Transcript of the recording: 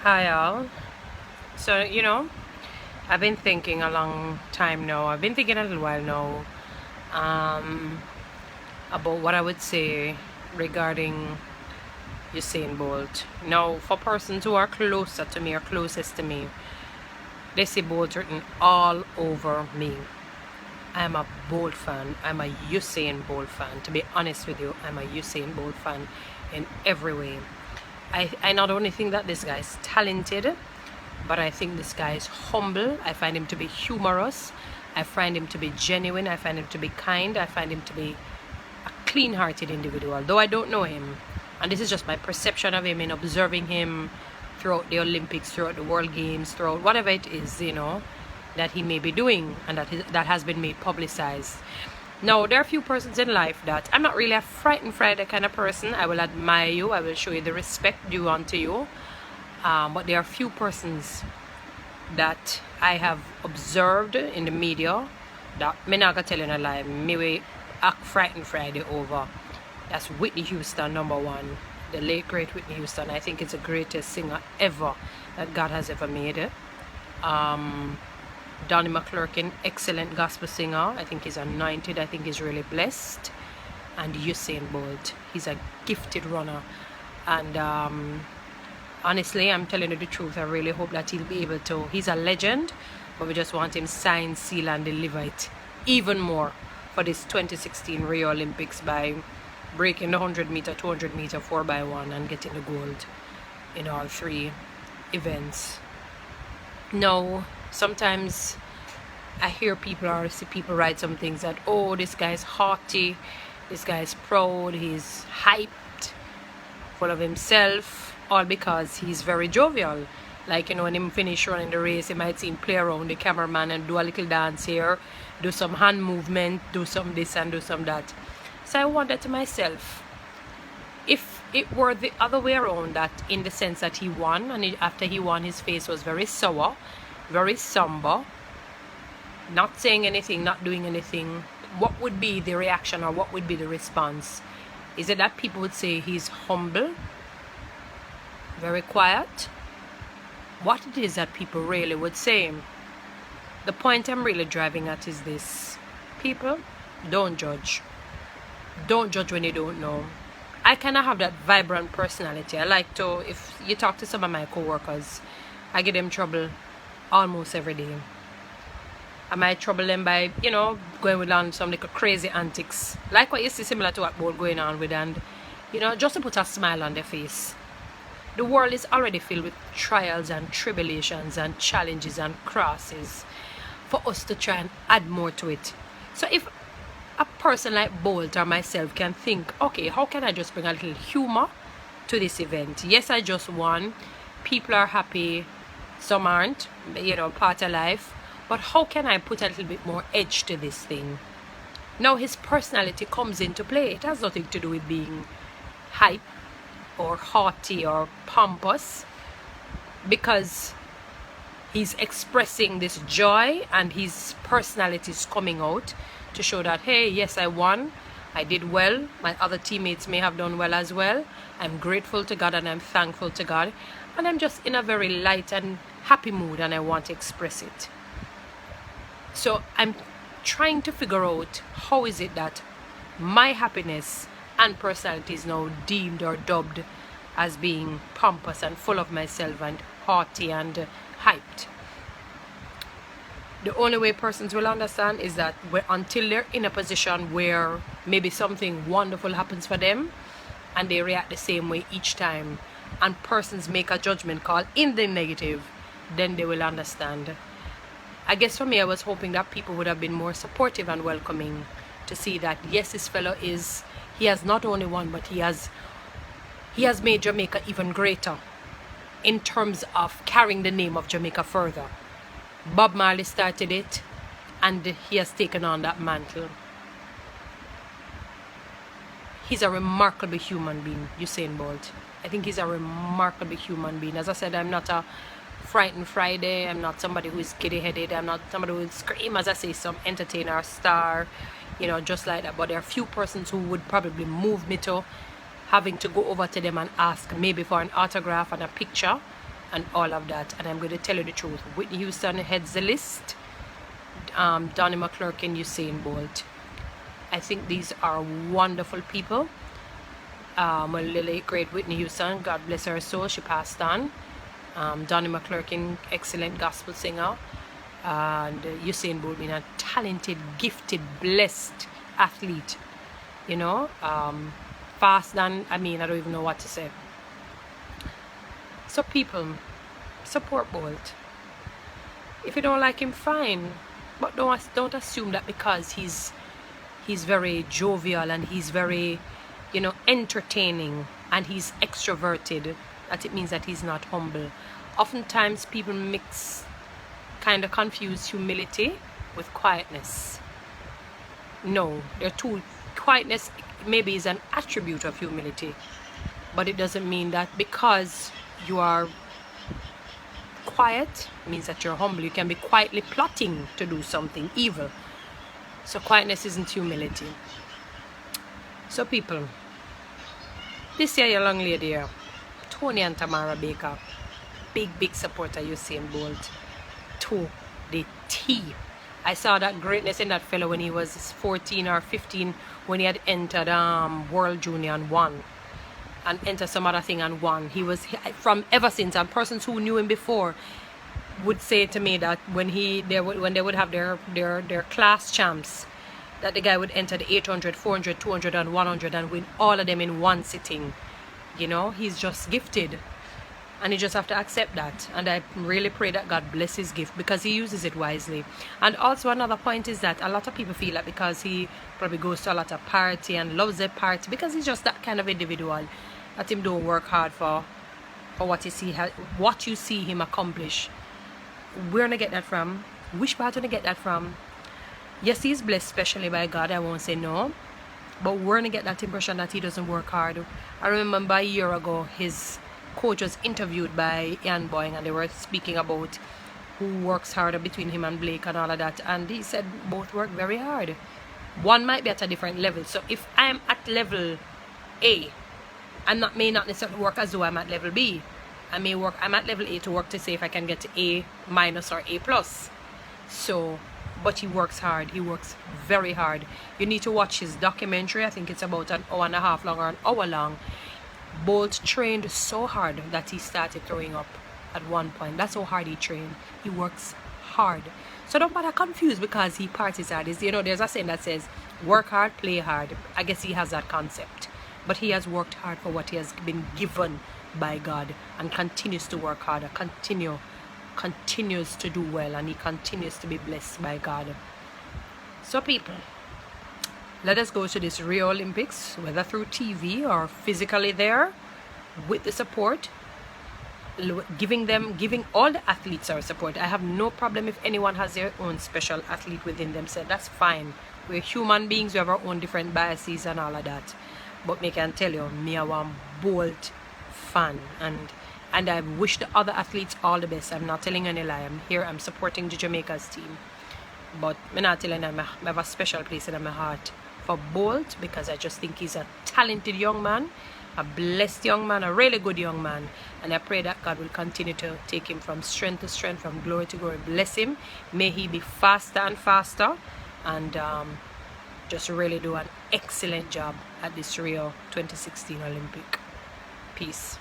Hi all. So, I've been thinking a long time now. I've been thinking a little while now um, about what I would say regarding Usain Bolt. Now, for persons who are closer to me or closest to me, they see Bolt written all over me. I'm a Bolt fan. I'm a Usain Bolt fan. To be honest with you, I'm a Usain Bolt fan in every way. I not only think that this guy is talented, but I think this guy is humble. I find him to be humorous. I find him to be genuine. I find him to be kind. I find him to be a clean-hearted individual, though I don't know him. And this is just my perception of him in observing him throughout the Olympics, throughout the World Games, throughout whatever it is, that he may be doing and that has been made publicized. Now, there are a few persons in life that I'm not really a frightened Friday kind of person. I will admire you. I will show you the respect due unto you. But there are a few persons that I have observed in the media that me not gonna tell you a lie. Me we act frightened Friday over. That's Whitney Houston, number one. The late great Whitney Houston. I think it's the greatest singer ever that God has ever made. Donnie McClurkin, excellent gospel singer. I think he's anointed. I think he's really blessed. And Usain Bolt, he's a gifted runner. And honestly, I'm telling you the truth. I really hope that he'll be able to. He's a legend, but we just want him signed, seal, and deliver it even more for this 2016 Rio Olympics by breaking the 100-meter, 200-meter, 4x1 and getting the gold in all three events. Now, sometimes I hear people or see people write some things that, oh, this guy's haughty, this guy's proud, he's hyped, full of himself, all because he's very jovial. Like, when him finish running the race, he might see him play around the cameraman and do a little dance here, do some hand movement, do some this and do some that. So I wonder to myself, if it were the other way around, that in the sense that he won, and after he won, his face was very sour, very somber, not saying anything, not doing anything, what would be the reaction or what would be the response? Is it that people would say he's humble, very quiet? What it is that people really would say? The point I'm really driving at is this: people, don't judge. Don't judge when you don't know. I kind of have that vibrant personality. I like to, if you talk to some of my co-workers, I get them trouble almost every day. I might trouble them by, going with on some little crazy antics, like what you see similar to what Bolt going on with, and, just to put a smile on their face. The world is already filled with trials and tribulations and challenges and crosses for us to try and add more to it. So if a person like Bolt or myself can think, okay, how can I just bring a little humor to this event? Yes, I just won. People are happy. Some aren't, part of life. But how can I put a little bit more edge to this thing? Now his personality comes into play. It has nothing to do with being hype or haughty or pompous, because he's expressing this joy and his personality is coming out to show that, hey, yes, I won, I did well, my other teammates may have done well as well, I'm grateful to God and I'm thankful to God, and I'm just in a very light and happy mood and I want to express it. So I'm trying to figure out, how is it that my happiness and personality is now deemed or dubbed as being pompous and full of myself and haughty and hyped? The only way persons will understand is that until they're in a position where maybe something wonderful happens for them and they react the same way each time, and persons make a judgment call in the negative, then they will understand. I guess for me, I was hoping that people would have been more supportive and welcoming to see that, yes, this fellow he has not only won, but he has made Jamaica even greater in terms of carrying the name of Jamaica further. Bob Marley started it, and he has taken on that mantle. He's a remarkable human being, Usain Bolt. I think he's a remarkable human being. As I said, I'm not a frightened Friday. I'm not somebody who is giddy-headed. I'm not somebody who would scream, as I say, some entertainer or star, just like that. But there are few persons who would probably move me to having to go over to them and ask maybe for an autograph and a picture. and all of that. And I'm going to tell you the truth. Whitney Houston heads the list. Donnie McClurkin, Usain Bolt. I think these are wonderful people. A late great Whitney Houston, God bless her soul, she passed on. Donnie McClurkin, excellent gospel singer. And Usain Bolt being a talented, gifted, blessed athlete. You know, fast than, I don't even know what to say. So people, support Bolt. If you don't like him, fine. But don't assume that because he's very jovial and he's very, you know, entertaining and he's extroverted, that it means that he's not humble. Oftentimes people confuse humility with quietness. No, they're two. Quietness maybe is an attribute of humility, but it doesn't mean that because you are quiet means that you're humble. You can be quietly plotting to do something evil. So quietness isn't humility. So people, this year your young lady here, Toni-Ann Tamara Baker, big supporter Usain Bolt to the T. I saw that greatness in that fellow when he was 14 or 15, when he had entered World Junior and won, and entered some other thing and won. He was from ever since, and persons who knew him before would say to me that when they would have their class champs, that the guy would enter the 800, 400, 200 and 100 and win all of them in one sitting. You know, he's just gifted, and you just have to accept that. And I really pray that God bless his gift because he uses it wisely. And also another point is that a lot of people feel that because he probably goes to a lot of party and loves a party, because he's just that kind of individual, that him don't work hard for what you see him accomplish. Where gonna get that from? Which part gonna get that from? Yes, he's blessed especially by God, I won't say no, but we're gonna get that impression that he doesn't work hard. I remember a year ago his coach was interviewed by Ian Boying, and they were speaking about who works harder between him and Blake and all of that, and he said both work very hard. One might be at a different level. So if I'm at level A, may not necessarily work as though I'm at level B. I'm at level A to work to see if I can get to A minus or A plus. So, but he works hard. He works very hard. You need to watch his documentary. I think it's about an hour and a half long or an hour long. Bolt trained so hard that he started throwing up at one point. That's how hard he trained. He works hard. So don't bother confused because he parties hard. You know, there's a saying that says, work hard, play hard. I guess he has that concept. But he has worked hard for what he has been given by God and continues to work hard, continues to do well, and he continues to be blessed by God. So people, let us go to this Rio Olympics, whether through TV or physically there, with the support, giving all the athletes our support. I have no problem if anyone has their own special athlete within themselves. That's fine. We're human beings, we have our own different biases and all of that. But me can tell you, me am a Bolt fan, and I wish the other athletes all the best. I'm not telling any lie. I'm here, I'm supporting the Jamaica's team. But I'm not telling them I have a special place in my heart for Bolt, because I just think he's a talented young man, a blessed young man, a really good young man. And I pray that God will continue to take him from strength to strength, from glory to glory. Bless him. May he be faster and faster, and just really do an excellent job at this Rio 2016 Olympic. Peace.